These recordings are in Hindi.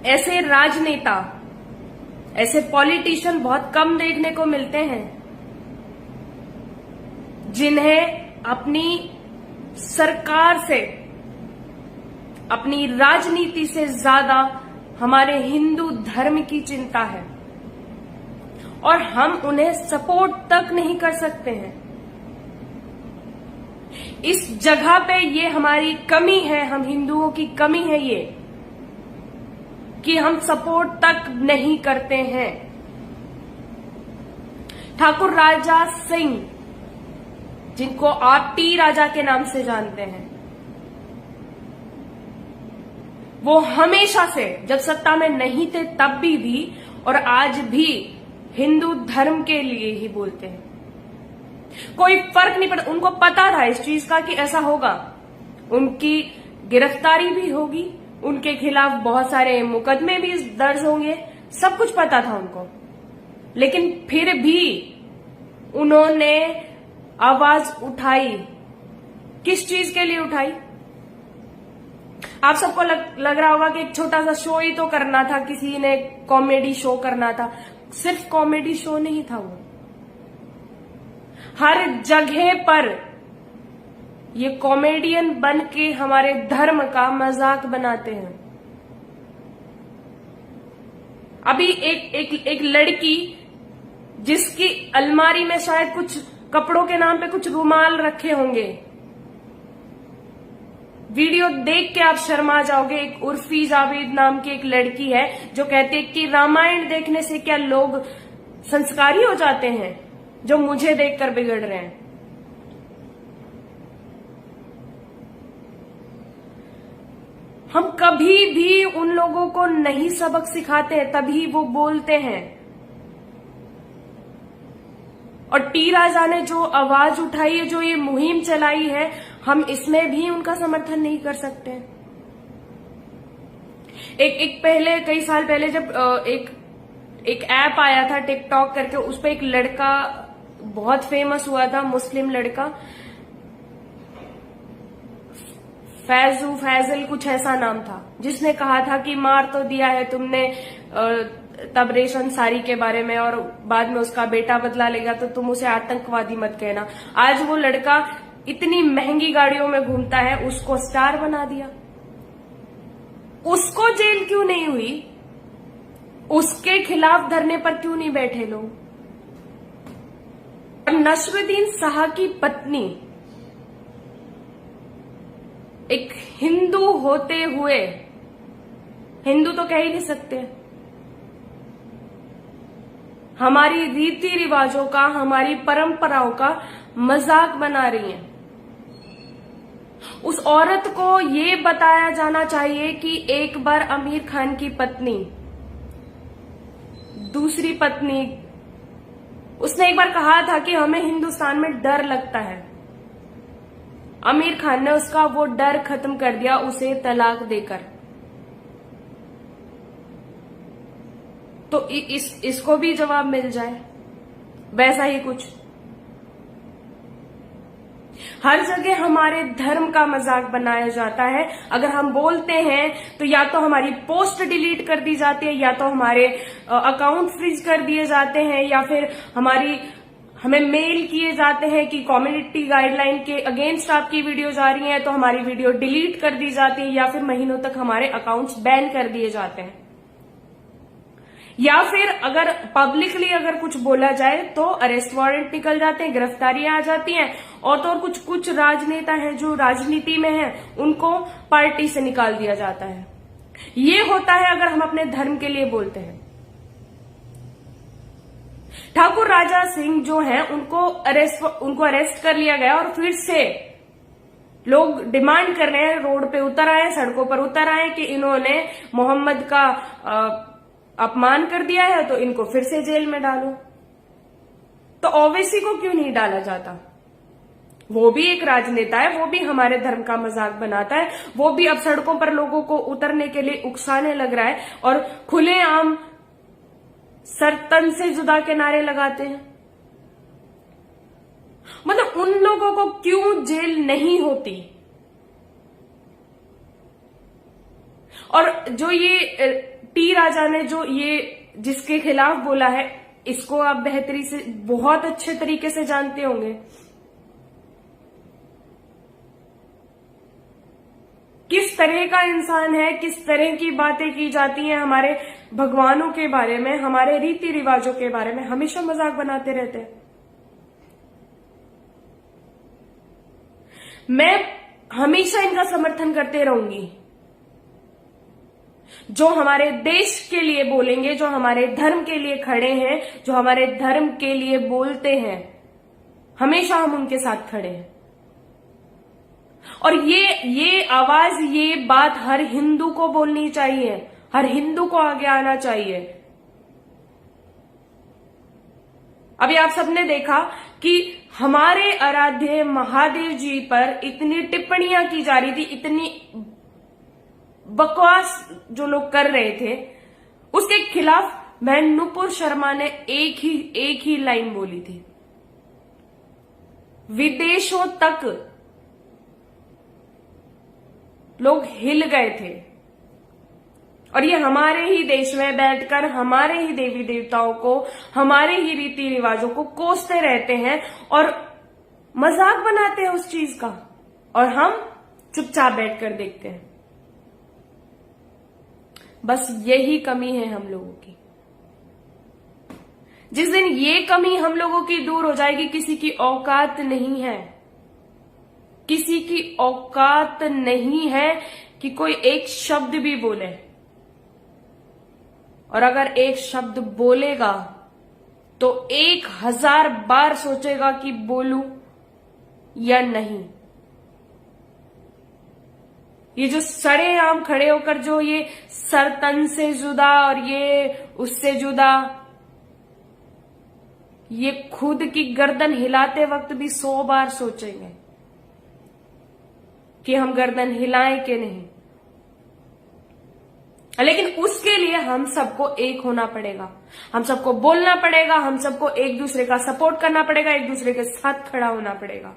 ऐसे राजनेता, ऐसे पॉलिटिशियन बहुत कम देखने को मिलते हैं जिन्हें अपनी सरकार से, अपनी राजनीति से ज्यादा हमारे हिंदू धर्म की चिंता है और हम उन्हें सपोर्ट तक नहीं कर सकते हैं। इस जगह पे ये हमारी कमी है, हम हिंदुओं की कमी है ये कि हम सपोर्ट तक नहीं करते हैं। ठाकुर राजा सिंह, जिनको आप टी राजा के नाम से जानते हैं, वो हमेशा से, जब सत्ता में नहीं थे तब भी और आज भी हिंदू धर्म के लिए ही बोलते हैं। कोई फर्क नहीं पड़ता, उनको पता था इस चीज का कि ऐसा होगा, उनकी गिरफ्तारी भी होगी, उनके खिलाफ बहुत सारे मुकदमे भी दर्ज होंगे, सब कुछ पता था उनको, लेकिन फिर भी उन्होंने आवाज उठाई। किस चीज के लिए उठाई? आप सबको लग रहा होगा कि एक छोटा सा शो ही तो करना था, किसी ने कॉमेडी शो करना था। सिर्फ कॉमेडी शो नहीं था वो, हर जगह पर ये कॉमेडियन बन के हमारे धर्म का मजाक बनाते हैं। अभी एक लड़की, जिसकी अलमारी में शायद कुछ कपड़ों के नाम पे कुछ रुमाल रखे होंगे, वीडियो देख के आप शर्मा जाओगे। एक उर्फी जावेद नाम की एक लड़की है जो कहती है कि रामायण देखने से क्या लोग संस्कारी हो जाते हैं, जो मुझे देखकर बिगड़ रहे हैं। हम कभी भी उन लोगों को नहीं सबक सिखाते, तभी वो बोलते हैं। और टी राजा ने जो आवाज उठाई है, जो ये मुहिम चलाई है, हम इसमें भी उनका समर्थन नहीं कर सकते। एक पहले, कई साल पहले, जब एक ऐप आया था टिकटॉक करके, उस पर एक लड़का बहुत फेमस हुआ था, मुस्लिम लड़का, फैजल कुछ ऐसा नाम था, जिसने कहा था कि मार तो दिया है तुमने तबरेज अंसारी के बारे में, और बाद में उसका बेटा बदला लेगा तो तुम उसे आतंकवादी मत कहना। आज वो लड़का इतनी महंगी गाड़ियों में घूमता है, उसको स्टार बना दिया। उसको जेल क्यों नहीं हुई? उसके खिलाफ धरने पर क्यों नहीं बैठे लोग? और नस्रुद्दीन शाह की पत्नी, एक हिंदू होते हुए, हिंदू तो कह ही नहीं सकते, हमारी रीति रिवाजों का, हमारी परंपराओं का मजाक बना रही हैं। उस औरत को ये बताया जाना चाहिए कि एक बार आमिर खान की पत्नी, दूसरी पत्नी, उसने एक बार कहा था कि हमें हिंदुस्तान में डर लगता है। आमिर खान ने उसका वो डर खत्म कर दिया उसे तलाक देकर। तो इसको भी जवाब मिल जाए, वैसा ही कुछ। हर जगह हमारे धर्म का मजाक बनाया जाता है। अगर हम बोलते हैं तो या तो हमारी पोस्ट डिलीट कर दी जाती है, या तो हमारे अकाउंट फ्रीज कर दिए जाते हैं, या फिर हमें मेल किए जाते हैं कि कम्युनिटी गाइडलाइन के अगेंस्ट आपकी वीडियो जा रही है, तो हमारी वीडियो डिलीट कर दी जाती है, या फिर महीनों तक हमारे अकाउंट्स बैन कर दिए जाते हैं। या फिर अगर पब्लिकली अगर कुछ बोला जाए तो अरेस्ट वारंट निकल जाते हैं, गिरफ्तारियां आ जाती हैं। और तो और कुछ राजनेता हैं जो राजनीति में हैं, उनको पार्टी से निकाल दिया जाता है। ये होता है अगर हम अपने धर्म के लिए बोलते हैं। ठाकुर राजा सिंह जो हैं, उनको अरेस्ट कर लिया गया और फिर से लोग डिमांड कर रहे हैं, रोड पे उतर आए, सड़कों पर उतर आए कि इन्होंने मोहम्मद का अपमान कर दिया है तो इनको फिर से जेल में डालो। तो ओवैसी को क्यों नहीं डाला जाता? वो भी एक राजनेता है, वो भी हमारे धर्म का मजाक बनाता है, वो भी अब सड़कों पर लोगों को उतरने के लिए उकसाने लग रहा है और खुलेआम सर तन से जुदा के नारे लगाते हैं। मतलब उन लोगों को क्यों जेल नहीं होती? और जो ये टी राजा ने जो ये जिसके खिलाफ बोला है, इसको आप बेहतरी से बहुत अच्छे तरीके से जानते होंगे। किस तरह का इंसान है, किस तरह की बातें की जाती हैं हमारे भगवानों के बारे में, हमारे रीति रिवाजों के बारे में, हमेशा मजाक बनाते रहते हैं। मैं हमेशा इनका समर्थन करते रहूंगी। जो हमारे देश के लिए बोलेंगे, जो हमारे धर्म के लिए खड़े हैं, जो हमारे धर्म के लिए बोलते हैं, हमेशा हम उनके साथ खड़े हैं। और ये आवाज, ये बात हर हिंदू को बोलनी चाहिए, हर हिंदू को आगे आना चाहिए। अभी आप सबने देखा कि हमारे आराध्य महादेव जी पर इतनी टिप्पणियां की जा रही थी, इतनी बकवास जो लोग कर रहे थे, उसके खिलाफ बहन नुपुर शर्मा ने एक ही लाइन बोली थी। विदेशों तक लोग हिल गए थे, और ये हमारे ही देश में बैठकर हमारे ही देवी देवताओं को, हमारे ही रीति रिवाजों को कोसते रहते हैं और मजाक बनाते हैं उस चीज का, और हम चुपचाप बैठकर देखते हैं। बस यही कमी है हम लोगों की। जिस दिन ये कमी हम लोगों की दूर हो जाएगी, किसी की औकात नहीं है, किसी की औकात नहीं है कि कोई एक शब्द भी बोले, और अगर एक शब्द बोलेगा तो 1000 बार सोचेगा कि बोलूं या नहीं। ये जो सरेआम खड़े होकर जो ये सर तन से जुदा और ये उससे जुदा, ये खुद की गर्दन हिलाते वक्त भी 100 बार सोचेंगे कि हम गर्दन हिलाएं कि नहीं। लेकिन उसके लिए हम सबको एक होना पड़ेगा, हम सबको बोलना पड़ेगा, हम सबको एक दूसरे का सपोर्ट करना पड़ेगा, एक दूसरे के साथ खड़ा होना पड़ेगा।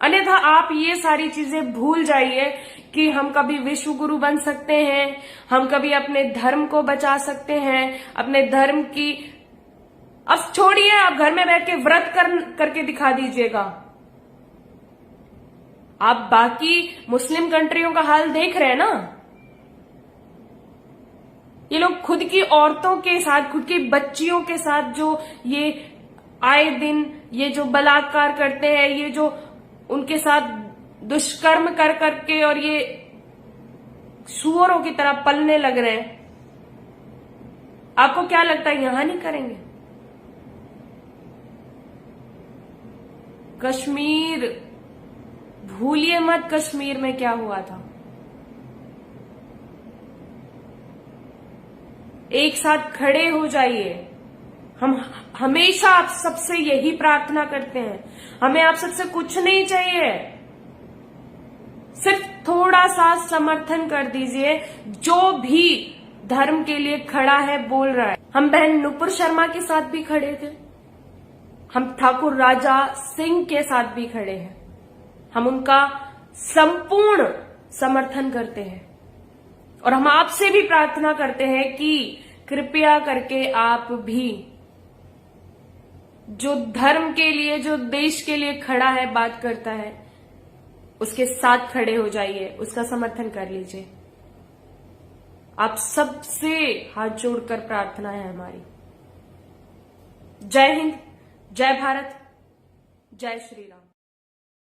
अन्यथा आप ये सारी चीजें भूल जाइए कि हम कभी विश्व गुरु बन सकते हैं, हम कभी अपने धर्म को बचा सकते हैं, अपने धर्म की, अब छोड़िए, आप घर में बैठ के व्रत करके दिखा दीजिएगा। आप बाकी मुस्लिम कंट्रियों का हाल देख रहे हैं ना। ये लोग खुद की औरतों के साथ, खुद की बच्चियों के साथ जो ये आए दिन ये जो बलात्कार करते हैं, ये जो उनके साथ दुष्कर्म कर करके और ये सुअरों की तरह पलने लग रहे हैं, आपको क्या लगता है यहां नहीं करेंगे? कश्मीर, भूलिए मत कश्मीर में क्या हुआ था। एक साथ खड़े हो जाइए। हम हमेशा आप सबसे यही प्रार्थना करते हैं, हमें आप सबसे कुछ नहीं चाहिए, सिर्फ थोड़ा सा समर्थन कर दीजिए। जो भी धर्म के लिए खड़ा है, बोल रहा है, हम बहन नुपुर शर्मा के साथ भी खड़े थे, हम ठाकुर राजा सिंह के साथ भी खड़े हैं, हम उनका संपूर्ण समर्थन करते हैं। और हम आपसे भी प्रार्थना करते हैं कि कृपया करके आप भी जो धर्म के लिए, जो देश के लिए खड़ा है, बात करता है, उसके साथ खड़े हो जाइए, उसका समर्थन कर लीजिए। आप सबसे हाथ जोड़कर प्रार्थना है हमारी। जय हिंद, जय भारत, जय श्री राम।